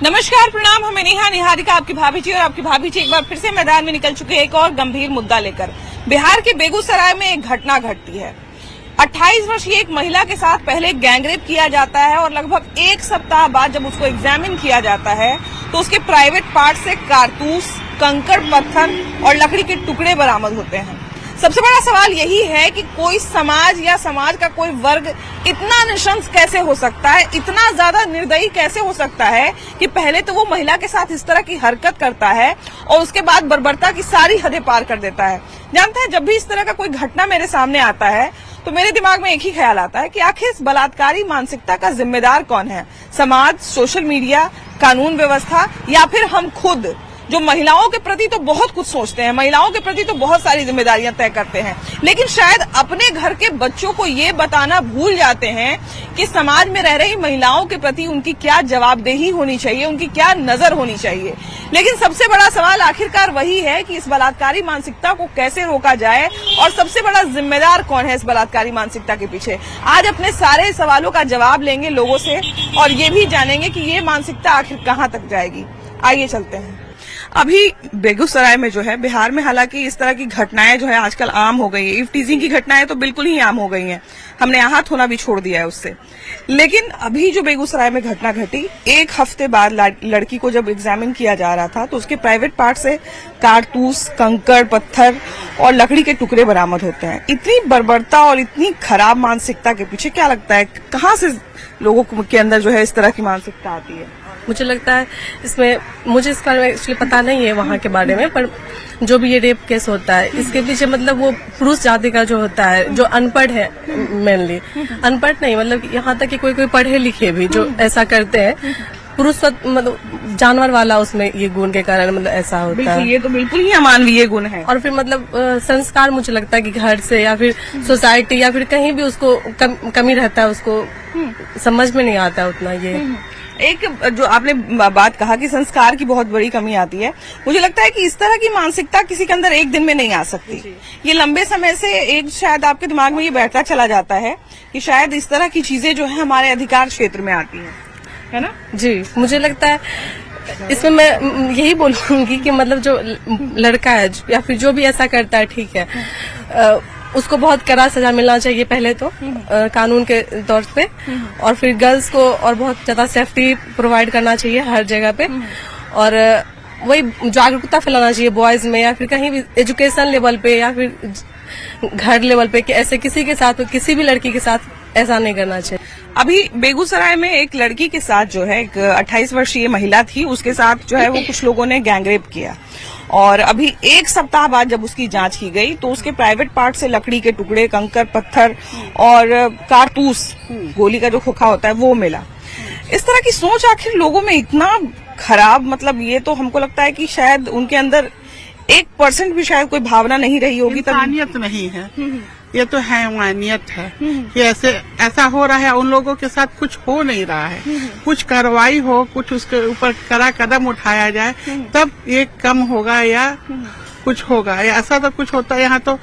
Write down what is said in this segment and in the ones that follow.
नमस्कार, प्रणाम। हमें नेहा निहारिका, आपकी भाभी जी और आपकी भाभी जी एक बार फिर से मैदान में निकल चुके हैं एक और गंभीर मुद्दा लेकर। बिहार के बेगूसराय में एक घटना घटती है। 28 वर्षीय एक महिला के साथ पहले गैंगरेप किया जाता है और लगभग एक सप्ताह बाद जब उसको एग्जामिन किया जाता है तो उसके प्राइवेट पार्ट से कारतूस, कंकड़ पत्थर और लकड़ी के टुकड़े बरामद होते हैं। सबसे बड़ा सवाल यही है कि कोई समाज या समाज का कोई वर्ग इतना निशंस कैसे हो सकता है, इतना ज्यादा निर्दयी कैसे हो सकता है कि पहले तो वो महिला के साथ इस तरह की हरकत करता है और उसके बाद बर्बरता की सारी हदें पार कर देता है। जानते हैं, जब भी इस तरह का कोई घटना मेरे सामने आता है तो मेरे दिमाग में एक ही ख्याल आता है कि आखिर इस बलात्कारी मानसिकता का जिम्मेदार कौन है? समाज, सोशल मीडिया, कानून व्यवस्था या फिर हम खुद, जो महिलाओं के प्रति तो बहुत कुछ सोचते हैं, महिलाओं के प्रति तो बहुत सारी जिम्मेदारियां तय करते हैं, लेकिन शायद अपने घर के बच्चों को ये बताना भूल जाते हैं कि समाज में रह रही महिलाओं के प्रति उनकी क्या जवाबदेही होनी चाहिए, उनकी क्या नजर होनी चाहिए। लेकिन सबसे बड़ा सवाल आखिरकार वही है कि इस बलात्कारी मानसिकता को कैसे रोका जाए और सबसे बड़ा जिम्मेदार कौन है इस बलात्कारी मानसिकता के पीछे। आज अपने सारे सवालों का जवाब लेंगे लोगों से और ये भी जानेंगे कि ये मानसिकता आखिर कहाँ तक जाएगी। आइए चलते हैं। अभी बेगूसराय में जो है, बिहार में हालांकि इस तरह की घटनाएं जो है आजकल आम हो गई है। इव टीजिंग की घटनाएं तो बिल्कुल ही आम हो गई हैं। हमने आहत होना भी छोड़ दिया है उससे। लेकिन अभी जो बेगूसराय में घटना घटी, एक हफ्ते बाद लड़की को जब एग्जामिन किया जा रहा था तो उसके प्राइवेट पार्ट से कारतूस, कंकड़ पत्थर और लकड़ी के टुकड़े बरामद होते हैं। इतनी बर्बरता और इतनी खराब मानसिकता के पीछे क्या लगता है, कहाँ से लोगों के अंदर जो है इस तरह की मानसिकता आती है? मुझे लगता है इसमें, मुझे इसका एक्चुअली पता नहीं है वहाँ के बारे में, पर जो भी ये रेप केस होता है इसके पीछे मतलब वो पुरुष जाति का जो होता है, जो अनपढ़ है, मेनली अनपढ़ नहीं, मतलब यहाँ तक कि कोई पढ़े लिखे भी जो ऐसा करते हैं, पुरुष मतलब जानवर वाला उसमें ये गुण के कारण मतलब ऐसा होता है। ये तो बिल्कुल ही अमानवीय गुण है। और फिर मतलब संस्कार, मुझे लगता है कि घर से या फिर सोसाइटी या फिर कहीं भी उसको कमी रहता है, उसको समझ में नहीं आता उतना। ये एक जो आपने बात कहा कि संस्कार की बहुत बड़ी कमी आती है, मुझे लगता है कि इस तरह की मानसिकता किसी के अंदर एक दिन में नहीं आ सकती। ये लंबे समय से एक शायद आपके दिमाग में ये बैठता चला जाता है कि शायद इस तरह की चीजें जो है हमारे अधिकार क्षेत्र में आती है ना? जी, मुझे लगता है इसमें मैं यही बोलूंगी कि मतलब जो लड़का है या फिर जो भी ऐसा करता है, ठीक है, उसको बहुत कड़ा सजा मिलना चाहिए पहले तो कानून के तौर पे, और फिर गर्ल्स को और बहुत ज्यादा सेफ्टी प्रोवाइड करना चाहिए हर जगह पे, और वही जागरूकता फैलाना चाहिए बॉयज में या फिर कहीं भी एजुकेशन लेवल पे या फिर घर लेवल पे कि ऐसे किसी के साथ, किसी भी लड़की के साथ ऐसा नहीं करना चाहिए। अभी बेगूसराय में एक लड़की के साथ जो है, एक 28 वर्षीय महिला थी, उसके साथ जो है वो कुछ लोगों ने गैंगरेप किया और अभी एक सप्ताह बाद जब उसकी जांच की गई तो उसके प्राइवेट पार्ट से लकड़ी के टुकड़े, कंकड़ पत्थर और कारतूस, गोली का जो खोखा होता है, वो मिला। इस तरह की सोच आखिर लोगों में इतना खराब, मतलब ये तो हमको लगता है कि शायद उनके अंदर 1% भी शायद कोई भावना नहीं रही होगी। इंसानियत नहीं है, ये तो हैवानियत है कि ऐसा हो रहा है। उन लोगों के साथ कुछ हो नहीं रहा है, कुछ कार्रवाई हो, कुछ उसके ऊपर कड़ा कदम उठाया जाए, तब ये कम होगा या कुछ होगा। ऐसा तो कुछ होता है, यहाँ तो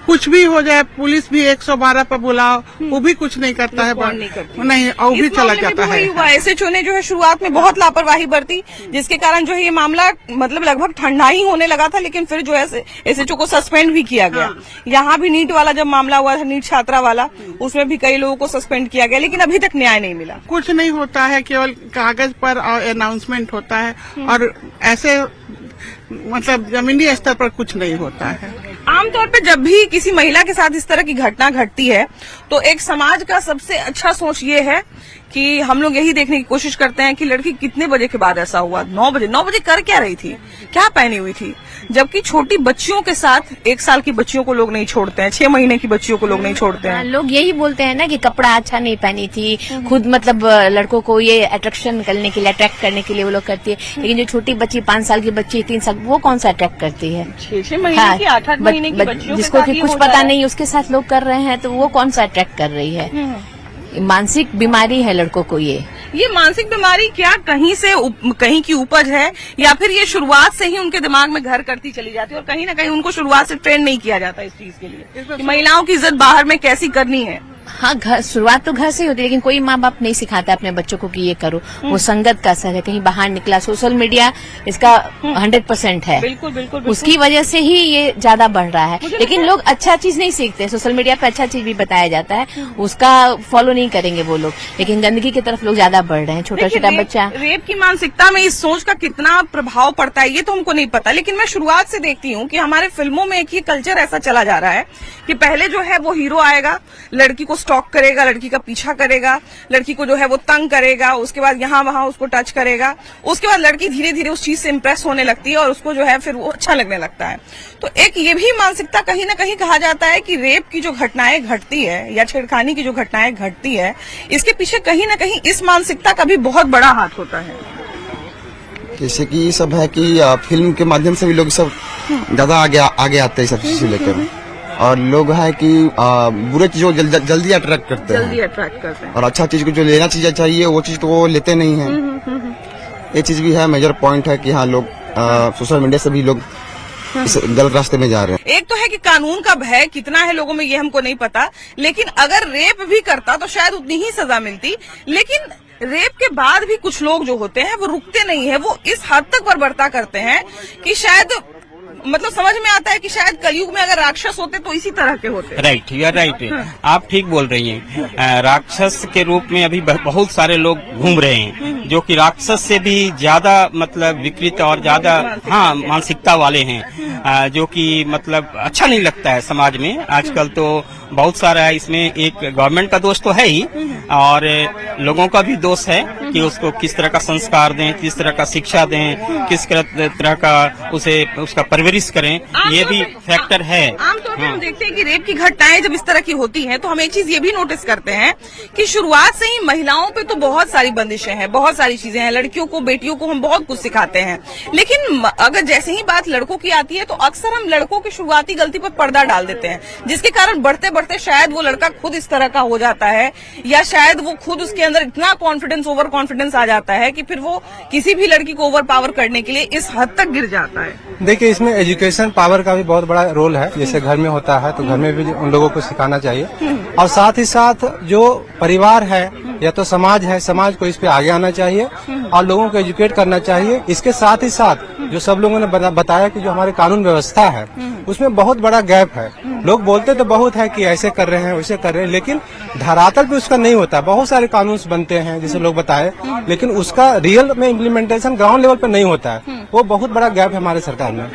कुछ भी हो जाए, पुलिस भी 112 पर बुलाओ, वो भी कुछ नहीं करता है, नहीं, और भी चला जाता है। एसएचओ ने जो है शुरुआत में बहुत लापरवाही बरती, जिसके कारण जो है ये मामला मतलब लगभग ठंडा ही होने लगा था, लेकिन फिर जो है एसएचओ को सस्पेंड भी किया गया। यहाँ भी नीट वाला जब मामला हुआ था, नीट छात्रा वाला, उसमें भी कई लोगों को सस्पेंड किया गया, लेकिन अभी तक न्याय नहीं मिला। कुछ नहीं होता है, केवल कागज पर और अनाउंसमेंट होता है और ऐसे मतलब जमीनी स्तर पर कुछ नहीं होता है। आमतौर पे जब भी किसी महिला के साथ इस तरह की घटना घटती है तो एक समाज का सबसे अच्छा सोच ये है कि हम लोग यही देखने की कोशिश करते हैं कि लड़की कितने बजे के बाद ऐसा हुआ। 9 बजे। 9 बजे कर क्या रही थी, क्या पहनी हुई थी? जबकि छोटी बच्चियों के साथ 1 साल की बच्चियों को लोग नहीं छोड़ते हैं, 6 महीने की बच्चियों को लोग नहीं छोड़ते हैं। लोग यही बोलते हैं ना कि कपड़ा अच्छा नहीं पहनी थी, खुद मतलब लड़कों को ये अट्रैक्शन करने के लिए, अट्रैक्ट करने के लिए वो लोग करती है। लेकिन जो छोटी बच्ची, 5 साल की बच्ची, 3 साल, वो कौन सा अट्रैक्ट करती है? 6 महीने की, 8 महीने की बच्चियों जिसको कि कुछ पता नहीं, उसके साथ लोग कर रहे हैं, तो वो कौन सा अट्रैक्ट कर रही है? मानसिक बीमारी है लड़कों को। ये मानसिक बीमारी क्या कहीं की उपज है या फिर ये शुरुआत से ही उनके दिमाग में घर करती चली जाती है और कहीं ना कहीं उनको शुरुआत से ट्रेन नहीं किया जाता इस चीज के लिए कि महिलाओं की इज्जत बाहर में कैसी करनी है? हाँ, घर शुरुआत तो घर से ही होती है, लेकिन कोई माँ बाप नहीं सिखाता अपने बच्चों को कि ये करो। वो संगत का असर है, कहीं बाहर निकला, सोशल मीडिया इसका 100% है। बिल्कुल बिल्कुल उसकी वजह से ही ये ज्यादा बढ़ रहा है। लेकिन लोग अच्छा चीज नहीं सीखते। सोशल मीडिया पे अच्छा चीज भी बताया जाता है, उसका फॉलो नहीं करेंगे वो लोग, लेकिन गंदगी की तरफ लोग ज्यादा बढ़ रहे हैं। छोटा छोटा बच्चा, रेप की मानसिकता में इस सोच का कितना प्रभाव पड़ता है ये तो हमको नहीं पता, लेकिन मैं शुरुआत से देखती हूँ कि हमारे फिल्मों में एक ही कल्चर ऐसा चला जा रहा है कि पहले जो है वो हीरो आएगा, लड़की को स्टॉक करेगा, लड़की का पीछा करेगा, लड़की को जो है वो तंग करेगा, उसके बाद यहाँ वहां उसको टच करेगा, उसके बाद लड़की धीरे धीरे उस चीज से इम्प्रेस होने लगती है और उसको जो है फिर वो अच्छा लगने लगता है। तो एक ये भी मानसिकता कहीं ना कहीं कहा जाता है कि रेप की जो घटनाएं घटती है या छेड़खानी की जो घटनाएं घटती है, इसके पीछे कहीं ना कहीं इस मानसिकता का भी बहुत बड़ा हाथ होता है। जैसे कि ये सब है कि फिल्म के माध्यम से भी लोग सब ज्यादा आगे आते हैं सब चीज लेकर, और लोग है कि बुरे चीजों को जल्दी अट्रैक्ट करते हैं, और अच्छा चीज को जो लेना चीज चाहिए वो चीज तो वो लेते नहीं है। ये चीज भी है, मेजर पॉइंट है कि हाँ लोग सोशल मीडिया से भी लोग इस गलत रास्ते में जा रहे हैं। एक तो है कि कानून का भय कितना है लोगों में ये हमको नहीं पता, लेकिन अगर रेप भी करता तो शायद उतनी ही सजा मिलती। लेकिन रेप के बाद भी कुछ लोग जो होते हैं वो रुकते नहीं है, वो इस हद तक बर्बरता करते हैं कि शायद मतलब समझ में आता है कि शायद कलयुग में अगर राक्षस होते तो इसी तरह के होते। राइट, यू आर राइट, आप ठीक बोल रही हैं। राक्षस के रूप में अभी बहुत सारे लोग घूम रहे हैं जो कि राक्षस से भी ज्यादा मतलब विकृत और ज्यादा मानसिकता वाले हैं, जो कि मतलब अच्छा नहीं लगता है समाज में आजकल। तो बहुत सारा है इसमें, एक गवर्नमेंट का दोष तो है ही और लोगों का भी दोष है कि उसको किस तरह का संस्कार दें, किस तरह का शिक्षा दें, किस तरह का उसे उसका परवरिश करें, ये भी फैक्टर है। आमतौर पर हम देखते हैं कि रेप की घटनाएं जब इस तरह की होती हैं तो हम एक चीज ये भी नोटिस करते हैं कि शुरुआत से ही महिलाओं पे तो बहुत सारी बंदिशें हैं, बहुत सारी चीजें हैं, लड़कियों को बेटियों को हम बहुत कुछ सिखाते हैं। लेकिन अगर जैसे ही बात लड़कों की आती है तो अक्सर हम लड़कों की शुरुआती गलती पर पर्दा डाल देते हैं, जिसके कारण बढ़ते बढ़ते शायद वो लड़का खुद इस तरह का हो जाता है, या शायद वो खुद उसके अंदर इतना कॉन्फिडेंस, ओवर कॉन्फिडेंस आ जाता है कि फिर वो किसी भी लड़की को ओवर पावर करने के लिए इस हद तक गिर जाता है। देखिए, इसमें एजुकेशन पावर का भी बहुत बड़ा रोल है। जैसे घर में होता है तो घर में भी उन लोगों को सिखाना चाहिए, और साथ ही साथ जो परिवार है या तो समाज है, समाज को इस पे आगे आना चाहिए और लोगों को एजुकेट करना चाहिए। इसके साथ ही साथ जो सब लोगों ने बताया कि जो हमारे कानून व्यवस्था है उसमें बहुत बड़ा गैप है। लोग बोलते तो बहुत है कि ऐसे कर रहे हैं, वैसे कर रहे हैं, लेकिन धरातल पे उसका नहीं होता। बहुत सारे कानून बनते हैं जैसे लोग बताए, लेकिन उसका रियल में इम्प्लीमेंटेशन ग्राउंड लेवल पे नहीं होता है। वो बहुत बड़ा गैप है हमारे सरकार में।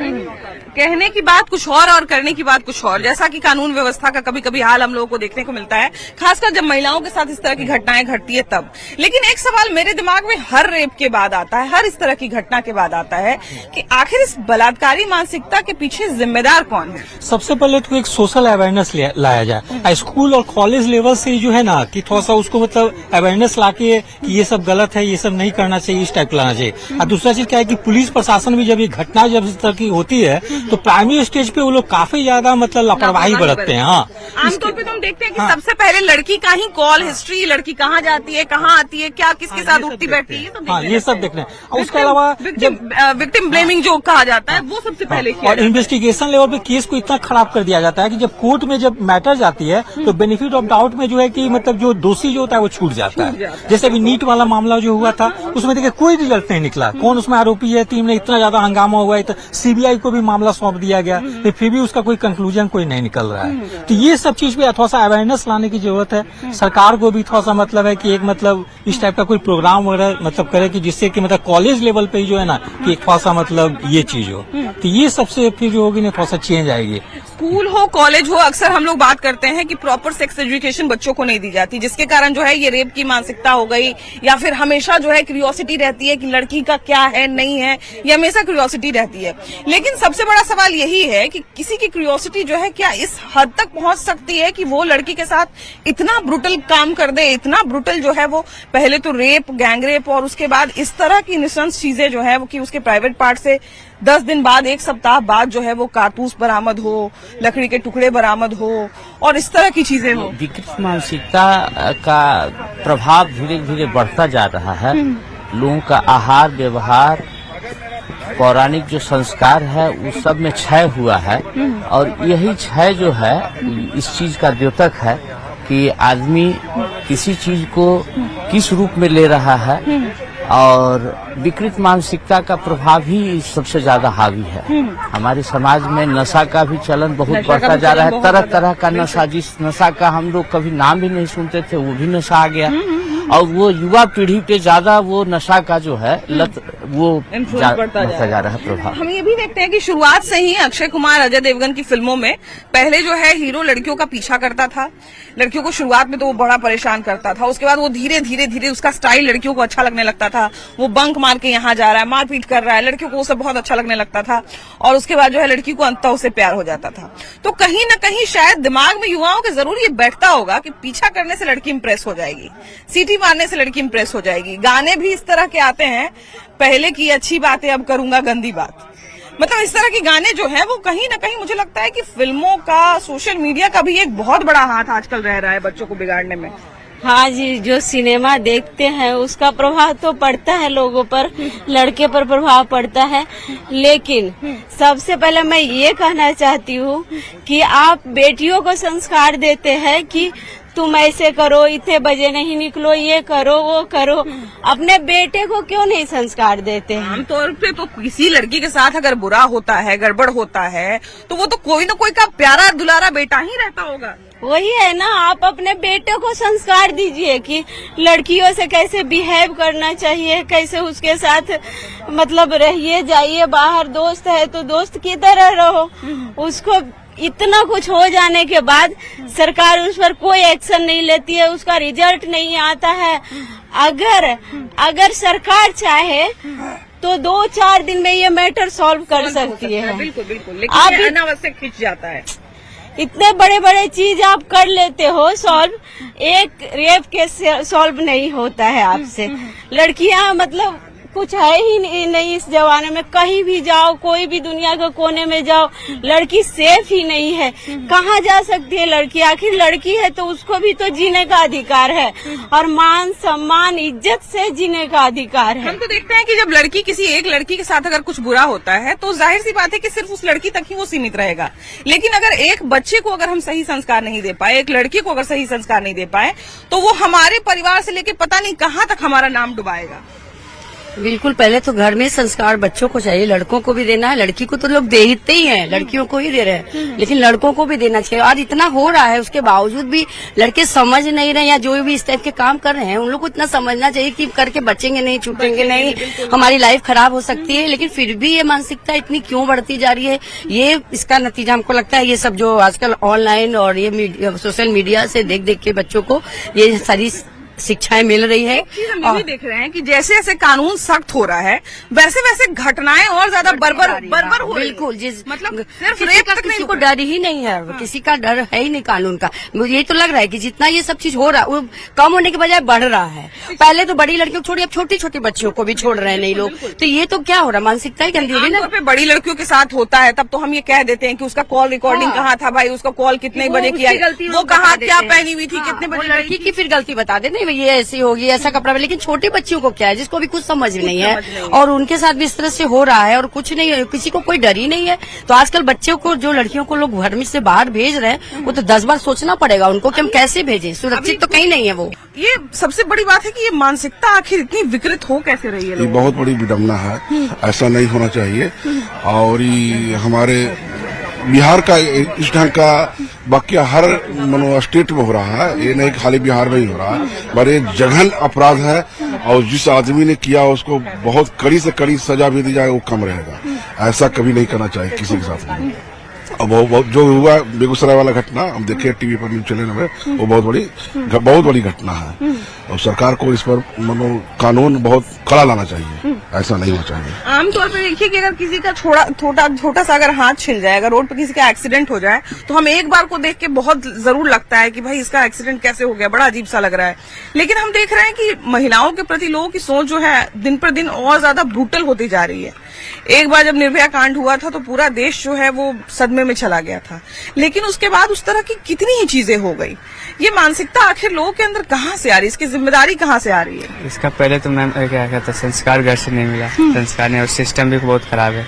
कहने की बात कुछ और करने की बात कुछ और। जैसा कि कानून व्यवस्था का कभी कभी हाल हम लोगों को देखने को मिलता है, खासकर जब महिलाओं के साथ इस तरह की घटनाएं घटती है तब। लेकिन एक सवाल मेरे दिमाग में हर रेप के बाद आता है, हर इस तरह की घटना के बाद आता है कि आखिर इस बलात्कारी मानसिकता के पीछे जिम्मेदार कौन है? सबसे पहले तो एक सोशल अवेयरनेस लाया जाए स्कूल और कॉलेज लेवल से, जो है ना कि थोड़ा सा उसको मतलब अवेयरनेस लाके कि ये सब गलत है, ये सब नहीं करना चाहिए, इस टाइप लाना चाहिए। और दूसरा चीज क्या है कि पुलिस प्रशासन भी जब ये घटना जब इस तरह की होती है तो प्राइमरी स्टेज पे वो लोग काफी ज्यादा मतलब लापरवाही बरतते हैं। आमतौर पे तो हम देखते हैं कि सबसे पहले लड़की का ही कॉल हिस्ट्री, लड़की कहाँ जाती है, कहाँ आती है, क्या किसके साथ उठती बैठती है, ये सब देखते हैं। और उसके अलावा विक्टिम ब्लेमिंग जो कहा जाता है वो सबसे पहले किया और इन्वेस्टिगेशन लेवल पे केस को इतना खराब कर दिया जाता है कि जब कोर्ट में जब मैटर जाती है तो बेनिफिट ऑफ डाउट में जो है कि मतलब जो दोषी जो होता है वो छूट जाता है। जैसे अभी नीट वाला मामला जो हुआ था उसमें देखिए कोई रिजल्ट नहीं निकला, कौन उसमें आरोपी है, टीम ने इतना ज्यादा हंगामा हुआ है, सीबीआई को भी मामला सौंप दिया गया, फिर भी उसका कोई कंक्लूजन कोई नहीं निकल रहा है। तो ये सब चीज पे थोड़ा सा अवेयरनेस लाने की जरूरत है। सरकार को भी थोड़ा सा मतलब है कि एक मतलब इस टाइप का कोई प्रोग्राम वगैरह मतलब करे कि जिससे कि मतलब कॉलेज लेवल पे ही जो है ना कि थोड़ा सा मतलब ये चीज हो, तो ये सबसे फिर जो होगी ना थोड़ा सा चेंज आएगी। स्कूल हो, कॉलेज हो, अक्सर हम लोग बात करते हैं कि प्रॉपर सेक्स एजुकेशन बच्चों को नहीं दी जाती, जिसके कारण जो है ये रेप की मानसिकता हो गई, या फिर हमेशा जो है क्यूरियोसिटी रहती है कि लड़की का क्या है नहीं है, ये हमेशा क्यूरियोसिटी रहती है। लेकिन सबसे बड़ा सवाल यही है कि किसी की क्यूरियोसिटी जो है क्या इस हद तक पहुंच सकती है कि वो लड़की के साथ इतना ब्रुटल काम कर दे, इतना ब्रुटल जो है वो पहले तो रेप, गैंग रेप, और उसके बाद इस तरह की निशंस चीजें जो है वो कि उसके प्राइवेट पार्ट से 10 दिन बाद, 1 सप्ताह बाद जो है वो कारतूस बरामद हो, लकड़ी के टुकड़े बरामद हो और इस तरह की चीजें हो। विकृत मानसिकता का प्रभाव धीरे धीरे बढ़ता जा रहा है। लोगों का आहार व्यवहार, पौराणिक जो संस्कार है उस सब में क्षय हुआ है, और यही क्षय जो है इस चीज का द्योतक है कि आदमी किसी चीज को किस रूप में ले रहा है और विकृत मानसिकता का प्रभाव ही सबसे ज्यादा हावी है। हमारे समाज में नशा का भी चलन बहुत बढ़ता जा रहा है। तरह तरह का नशा, जिस नशा का हम लोग कभी नाम भी नहीं सुनते थे, वो भी नशा आ गया। और वो युवा पीढ़ी पे ज्यादा वो नशा का जो है लत वो बढ़ता जा रहा है प्रभाव। हम ये भी देखते हैं कि शुरुआत से ही अक्षय कुमार, अजय देवगन की फिल्मों में पहले जो है हीरो लड़कियों का पीछा करता था। लड़कियों को शुरुआत में तो वो बड़ा परेशान करता था, उसके बाद वो धीरे धीरे धीरे उसका स्टाइल लड़कियों को अच्छा लगने लगता था। वो बंक मार के यहाँ जा रहा है, मारपीट कर रहा है, लड़कियों को वो सब बहुत अच्छा लगने लगता था। और उसके बाद जो है लड़की को अंततः उससे प्यार हो जाता था। तो कहीं न कहीं शायद दिमाग में युवाओं के जरूर ये बैठता होगा कि पीछा करने से लड़की इंप्रेस हो जाएगी, सीटी मारने से लड़की इंप्रेस हो जाएगी। गाने भी इस तरह के आते हैं, पहले की अच्छी बातें अब करूंगा गंदी बात। मतलब इस तरह के गाने जो है वो कहीं ना कहीं मुझे लगता है कि फिल्मों का, सोशल मीडिया का भी एक बहुत बड़ा हाथ आजकल रह रहा है बच्चों को बिगाड़ने में। हाँ जी, जो सिनेमा देखते हैं उसका प्रभाव तो पड़ता है लोगों पर, लड़के पर प्रभाव पड़ता है। लेकिन सबसे पहले मैं ये कहना चाहती हूँ कि आप बेटियों को संस्कार देते हैं कि तुम ऐसे करो, इतने बजे नहीं निकलो, ये करो वो करो, अपने बेटे को क्यों नहीं संस्कार देते हैं? आमतौर पे तो किसी लड़की के साथ अगर बुरा होता है, गड़बड़ होता है, तो वो तो कोई ना कोई का प्यारा दुलारा बेटा ही रहता होगा। वही है ना, आप अपने बेटे को संस्कार दीजिए कि लड़कियों से कैसे बिहेव करना चाहिए, कैसे उसके साथ मतलब रहिए, जाइए, बाहर दोस्त है तो दोस्त की तरह रहो। उसको इतना कुछ हो जाने के बाद सरकार उस पर कोई एक्शन नहीं लेती है, उसका रिजल्ट नहीं आता है। अगर सरकार चाहे तो 2-4 दिन में ये मैटर सॉल्व कर सकती है। बिल्कुल बिल्कुल, लेकिन ये अनावश्यक खिंच जाता है। इतने बड़े बड़े चीज आप कर लेते हो सॉल्व, एक रेप केस सॉल्व नहीं होता है आपसे। लड़कियां मतलब कुछ है ही नहीं इस जमाने में। कहीं भी जाओ, कोई भी दुनिया के कोने में जाओ, लड़की सेफ ही नहीं है। कहाँ जा सकती है लड़की? आखिर लड़की है तो उसको भी तो जीने का अधिकार है और मान सम्मान इज्जत से जीने का अधिकार है। हम तो देखते हैं कि जब लड़की किसी एक लड़की के साथ अगर कुछ बुरा होता है तो जाहिर सी बात है कि सिर्फ उस लड़की तक ही वो सीमित रहेगा। लेकिन अगर एक बच्चे को अगर हम सही संस्कार नहीं दे पाए, एक लड़की को अगर सही संस्कार नहीं दे पाए, तो वो हमारे परिवार से लेके पता नहीं कहाँ तक हमारा नाम डुबाएगा। बिल्कुल, पहले तो घर में संस्कार बच्चों को चाहिए, लड़कों को भी देना है। लड़की को तो लोग देते ही हैं, लड़कियों को ही दे रहे हैं, लेकिन लड़कों को भी देना चाहिए। और इतना हो रहा है उसके बावजूद भी लड़के समझ नहीं रहे, या जो भी इस टाइप के काम कर रहे हैं उन लोग को इतना समझना चाहिए कि करके बचेंगे नहीं, छूटेंगे नहीं, हमारी लाइफ खराब हो सकती है। लेकिन फिर भी ये मानसिकता इतनी क्यों बढ़ती जा रही है? ये इसका नतीजा हमको लगता है ये सब जो आजकल ऑनलाइन और ये सोशल मीडिया से देख देख के बच्चों को ये सारी शिक्षाएं मिल रही है। हम ये भी देख रहे हैं कि जैसे जैसे कानून सख्त हो रहा है वैसे वैसे घटनाएं और ज्यादा बर्बर हो रही है। बिल्कुल, मतलब सिर्फ रेप तक किसी को डर ही नहीं है, किसी का डर है ही नहीं कानून का। मुझे ये तो लग रहा है कि जितना ये सब चीज हो रहा है वो कम होने के बजाय बढ़ रहा है। पहले तो बड़ी लड़कियों को छोड़िए, अब छोटी छोटी बच्चियों को भी छोड़ रहे हैं नहीं लोग। तो ये तो क्या हो रहा है? मानसिकता ही गंदी हो रही है ना। बड़ी लड़कियों के साथ होता है तब तो हम ये कह देते हैं कि उसका कॉल रिकॉर्डिंग कहाँ था भाई, उसका कॉल कितने बजे किया, वो कहाँ क्या पहनी हुई थी, कितने बजे। लड़की की फिर गलती बता दे, नहीं ये ऐसी होगी, ऐसा कपड़ा। लेकिन छोटी बच्चियों को क्या है, जिसको भी कुछ समझ नहीं है और उनके साथ भी इस तरह से हो रहा है और कुछ नहीं है, किसी को कोई डर ही नहीं है। तो आजकल बच्चों को, जो लड़कियों को लोग घर में से बाहर भेज रहे हैं, वो तो 10 बार सोचना पड़ेगा उनको कि हम कैसे भेजें, सुरक्षित तो कहीं नहीं है वो। ये सबसे बड़ी बात है कि ये मानसिकता आखिर इतनी विकृत हो कैसे रही है? ये बहुत बड़ी विडम्बना है, ऐसा नहीं होना चाहिए। और ये हमारे बिहार का इस ढंग का वाकया हर स्टेट में हो रहा है, ये नहीं खाली बिहार में ही हो रहा है। पर ये जघन अपराध है और जिस आदमी ने किया उसको बहुत कड़ी से कड़ी सजा भी दी जाए वो कम रहेगा। ऐसा कभी नहीं करना चाहिए किसी के साथ भी। अब वो जो हुआ बेगूसराय वाला घटना हम देखे टीवी पर, न्यूज चैनल में, वो बहुत बड़ी घटना है और सरकार को इस पर कानून बहुत कड़ा लाना चाहिए, ऐसा नहीं होना चाहिए। आमतौर पर देखिए कि अगर किसी का छोटा सा अगर हाथ छिल जाए, अगर रोड पर किसी का एक्सीडेंट हो जाए तो हम एक बार को देख के बहुत जरूर लगता है कि भाई इसका एक्सीडेंट कैसे हो गया, बड़ा अजीब सा लग रहा है। लेकिन हम देख रहे हैं कि महिलाओं के प्रति लोगों की सोच जो है दिन पर दिन और ज्यादा ब्रूटल होती जा रही है। एक बार जब निर्भया कांड हुआ था तो पूरा देश जो है वो सदमे में चला गया था, लेकिन उसके बाद उस तरह की कितनी ही चीजें हो गई। ये मानसिकता आखिर लोगों के अंदर कहाँ से आ रही है, इसकी जिम्मेदारी कहाँ से आ रही है? इसका पहले तो मैम क्या कहता, संस्कार घर से नहीं मिला, संस्कार नहीं, और सिस्टम भी बहुत खराब है।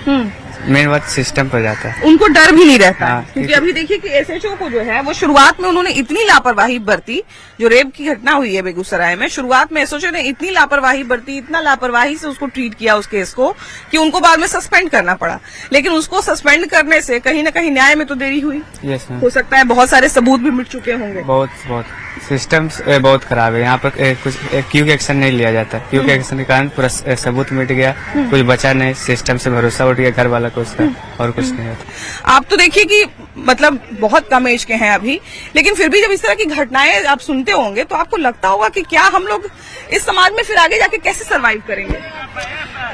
मेन बात सिस्टम पर जाता है। उनको डर भी नहीं रहता हाँ, है। क्योंकि अभी देखिए कि एसएचओ को जो है वो शुरुआत में उन्होंने इतनी लापरवाही बरती, जो रेप की घटना हुई है बेगूसराय में, शुरुआत में एसएचओ ने इतनी लापरवाही बरती, इतना लापरवाही से उसको ट्रीट किया उस केस को कि उनको बाद में सस्पेंड करना पड़ा। लेकिन उसको सस्पेंड करने से कहीं ना कहीं न्याय में तो देरी हुई। यस मैम, हो सकता है बहुत सारे सबूत भी मिट चुके होंगे। बहुत सिस्टम बहुत खराब है। यहाँ पर कुछ क्विक एक्शन नहीं लिया जाता। क्विक एक्शन के कारण पूरा सबूत मिट गया, कुछ बचा नहीं, सिस्टम से भरोसा उठ गया घर वाला को उसका, और कुछ नहीं होता। आप तो देखिए कि मतलब बहुत कम एज के हैं अभी, लेकिन फिर भी जब इस तरह की घटनाएं आप सुनते होंगे तो आपको लगता होगा कि क्या हम लोग इस समाज में फिर आगे जाके कैसे सरवाइव करेंगे।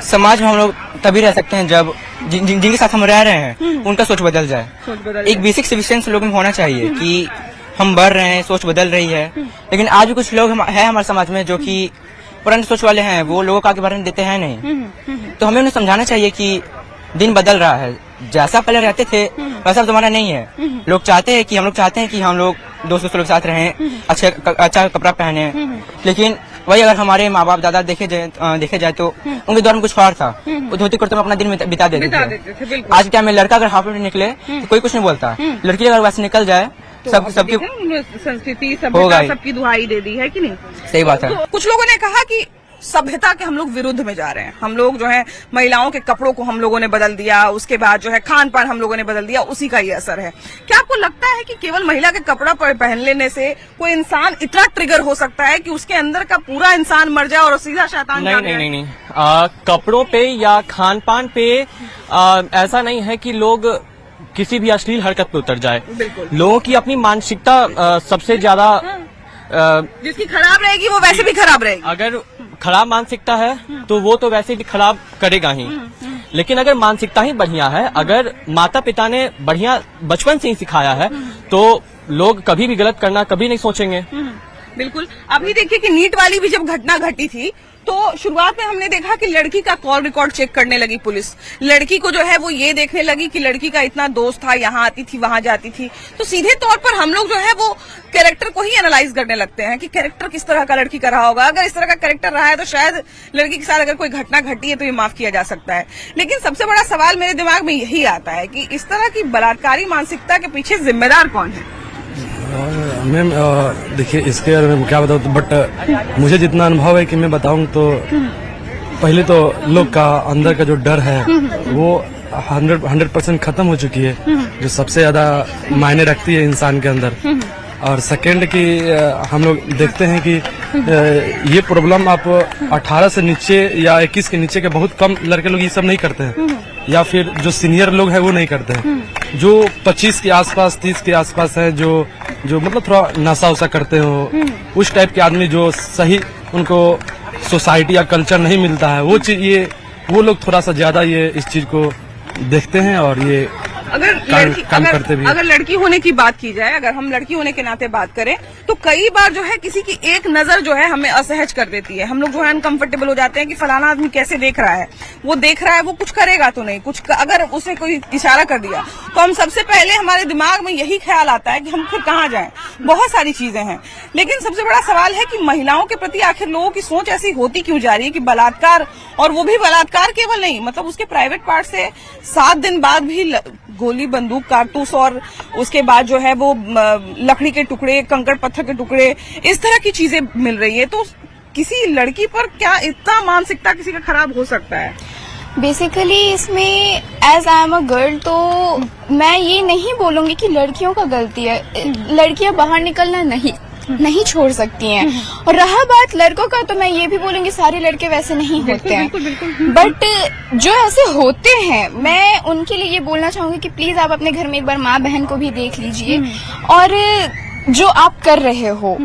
समाज में हम लोग तभी रह सकते हैं जब जिनके साथ हम रह रहे हैं उनका सोच बदल जाए। एक बेसिक सिविक्स लोगों में होना चाहिए कि हम बढ़ रहे हैं, सोच बदल रही है। लेकिन आज भी कुछ लोग हैं हमारे समाज में जो कि पुरानी सोच वाले हैं, वो लोगों का आगे बढ़ने देते हैं नहीं। तो हमें उन्हें समझाना चाहिए कि दिन बदल रहा है, जैसा पहले रहते थे वैसा अब जमाना नहीं है। लोग चाहते हैं कि हम लोग दोस्तों के साथ रहें, अच्छा कपड़ा पहने, लेकिन वही अगर हमारे माँ बाप दादा देखे जाए तो उनके दौर में कुछ और था। वो धोती कुर्ते में अपना दिन बिता देते थे। आज क्या में लड़का अगर हाफ में निकले तो कोई कुछ नहीं बोलता, लड़की अगर वैसे निकल जाए सबकी संस्कृति सभ्यता सबकी दुहाई दे दी है कि नहीं। सही बात है। तो कुछ लोगों ने कहा कि सभ्यता के हम लोग विरुद्ध में जा रहे हैं। हम लोग जो है महिलाओं के कपड़ों को हम लोगों ने बदल दिया, उसके बाद जो है खान पान हम लोगों ने बदल दिया, उसी का ये असर है। क्या आपको लगता है कि केवल महिला के कपड़ा पहन लेने से कोई इंसान इतना ट्रिगर हो सकता है कि उसके अंदर का पूरा इंसान मर जाए और सीधा शैतान जाने जाए? नहीं। कपड़ों पे या खान पान पे ऐसा नहीं है कि लोग किसी भी अश्लील हरकत पे उतर जाए। लोगों की अपनी मानसिकता सबसे ज्यादा जिसकी खराब रहेगी वो वैसे भी खराब रहेगी। अगर खराब मानसिकता है तो वो तो वैसे भी खराब करेगा ही। लेकिन अगर मानसिकता ही बढ़िया है, अगर माता पिता ने बढ़िया बचपन से ही सिखाया है, तो लोग कभी भी गलत करना कभी नहीं सोचेंगे। बिल्कुल। अभी देखिए कि नीट वाली भी जब घटना घटी थी तो शुरुआत में हमने देखा कि लड़की का कॉल रिकॉर्ड चेक करने लगी पुलिस। लड़की को जो है वो ये देखने लगी कि लड़की का इतना दोस्त था, यहाँ आती थी वहां जाती थी। तो सीधे तौर पर हम लोग जो है वो कैरेक्टर को ही एनालाइज करने लगते हैं कि कैरेक्टर किस तरह का लड़की का रहा होगा। अगर इस तरह का कैरेक्टर रहा है तो शायद लड़की के साथ अगर कोई घटना घटी है तो ये माफ किया जा सकता है। लेकिन सबसे बड़ा सवाल मेरे दिमाग में यही आता है कि इस तरह की बलात्कारी मानसिकता के पीछे जिम्मेदार कौन है। मैम देखिए इसके बारे में क्या बताऊँ, बट मुझे जितना अनुभव है कि मैं बताऊँ तो पहले तो लोग का अंदर का जो डर है वो 100% खत्म हो चुकी है, जो सबसे ज्यादा मायने रखती है इंसान के अंदर। और सेकंड की हम लोग देखते हैं कि ये प्रॉब्लम आप 18 से नीचे या 21 के नीचे के बहुत कम लड़के लोग ये सब नहीं करते हैं, या फिर जो सीनियर लोग हैं वो नहीं करते हैं। जो 25 के आसपास 30 के आसपास है, जो मतलब थोड़ा नशा उसा करते हो, उस टाइप के आदमी जो सही उनको सोसाइटी या कल्चर नहीं मिलता है, वो चीज ये वो लोग थोड़ा सा ज्यादा ये इस चीज को देखते हैं और ये अगर लड़की होने की बात की जाए, अगर हम लड़की होने के नाते बात करें तो कई बार जो है किसी की एक नजर जो है हमें असहज कर देती है। हम लोग जो है अनकंफर्टेबल हो जाते हैं कि फलाना आदमी कैसे देख रहा है, वो देख रहा है, वो कुछ करेगा तो नहीं, कुछ अगर उसे कोई इशारा कर दिया तो हम सबसे पहले हमारे दिमाग में यही ख्याल आता है कि हम फिर कहाँ जाएं। बहुत सारी चीजें हैं, लेकिन सबसे बड़ा सवाल है कि महिलाओं के प्रति आखिर लोगों की सोच ऐसी होती क्यों जा रही है कि बलात्कार, और वो भी बलात्कार केवल नहीं, मतलब उसके प्राइवेट पार्ट से 7 दिन बाद भी गोली, बंदूक, कारतूस और उसके बाद जो है वो लकड़ी के टुकड़े, कंकड़ पत्थर के टुकड़े, इस तरह की चीजें मिल रही है। तो किसी लड़की पर क्या इतना मानसिकता किसी का खराब हो सकता है? बेसिकली इसमें as I am a girl तो मैं ये नहीं बोलूंगी कि लड़कियों का गलती है। लड़कियां बाहर निकलना नहीं छोड़ सकती हैं। और रहा बात लड़कों का, तो मैं ये भी बोलूंगी सारे लड़के वैसे नहीं होते हैं, बट जो ऐसे होते हैं मैं उनके लिए ये बोलना चाहूंगी कि प्लीज आप अपने घर में एक बार माँ बहन को भी देख लीजिए, और जो आप कर रहे हो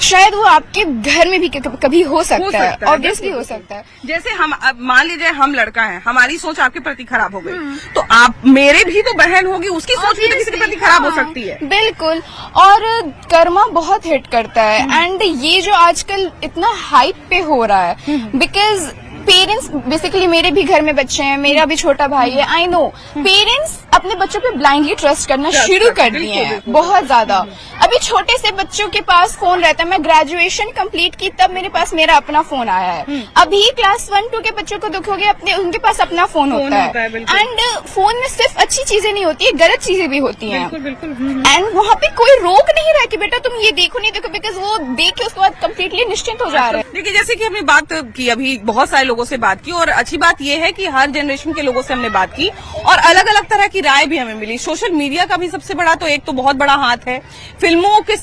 शायद वो आपके घर में भी कभी हो सकता है, ऑब्वियसली हो सकता है। जैसे हम मान लीजिए हम लड़का हैं, हमारी सोच आपके प्रति खराब हो गई तो आप मेरे भी तो बहन होगी, उसकी सोच भी तो किसी के प्रति खराब हो सकती है। बिल्कुल। और कर्मा बहुत हिट करता है, एंड ये जो आजकल इतना हाइप पे हो रहा है, बिकॉज पेरेंट्स बेसिकली, मेरे भी घर में बच्चे हैं, मेरा भी छोटा भाई है, आई नो पेरेंट्स अपने बच्चों पे ब्लाइंडली ट्रस्ट करना शुरू कर दिए हैं बहुत ज्यादा। अभी छोटे से बच्चों के पास फोन रहता है। मैं ग्रेजुएशन कंप्लीट की तब मेरे पास मेरा अपना फोन आया है। अभी क्लास 1-2 के बच्चों को देखोगे अपने उनके पास अपना फोन होता है। एंड फोन में सिर्फ अच्छी चीजें नहीं होती है, गलत चीजें भी होती हैं। एंड वहाँ पे कोई रोक नहीं रहा कि बेटा तुम ये देखो नहीं देखो, बिकॉज वो देख के उसके बाद कम्प्लीटली निश्चिंत हो जा रहे हैं। देखिए, जैसे कि हमने बात की, अभी बहुत सारे लोगों से बात की, और अच्छी बात यह है कि हर जनरेशन के लोगों से हमने बात की और अलग अलग तरह की राय भी हमें मिली। सोशल मीडिया का भी सबसे बड़ा तो एक तो बहुत बड़ा हाथ है। फिल्मों के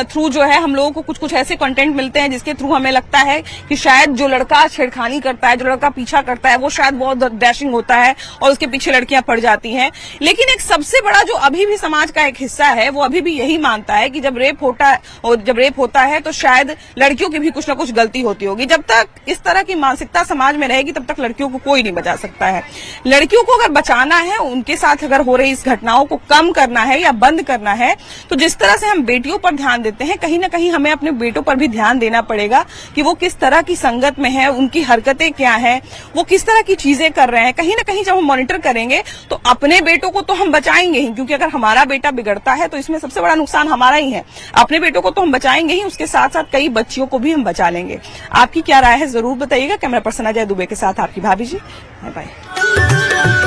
थ्रू जो है हम लोगों को कुछ कुछ ऐसे कंटेंट मिलते हैं जिसके थ्रू हमें लगता है कि शायद जो लड़का छेड़खानी करता है, जो लड़का पीछा करता है, वो शायद बहुत डैशिंग होता है और उसके पीछे लड़कियां पड़ जाती हैं। लेकिन एक सबसे बड़ा जो अभी भी समाज का एक हिस्सा है, वो अभी भी यही मानता है कि जब रेप होता है तो शायद लड़कियों की भी कुछ ना कुछ गलती होती होगी। जब तक इस तरह की मानसिकता समाज में रहेगी तब तक लड़कियों को कोई नहीं बचा सकता है। लड़कियों को अगर बचाना है, उनके साथ अगर हो रही इस घटनाओं को कम करना है या बंद करना है, तो जिस तरह से हम बेटियों पर ध्यान देते हैं, कहीं ना कहीं हमें अपने बेटों पर भी ध्यान देना पड़ेगा कि वो किस तरह की संगत में है, उनकी हरकतें क्या हैं, वो किस तरह की चीजें कर रहे हैं। कहीं ना कहीं जब हम मॉनिटर करेंगे तो अपने बेटों को तो हम बचाएंगे ही, क्योंकि अगर हमारा बेटा बिगड़ता है तो इसमें सबसे बड़ा नुकसान हमारा ही है। अपने बेटों को तो हम बचाएंगे ही, उसके साथ साथ कई बच्चियों को भी हम बचा लेंगे। आपकी क्या राय है जरूर बताइएगा। कैमरा पर्सन अजय दुबे के साथ आपकी भाभी जी। Bye bye.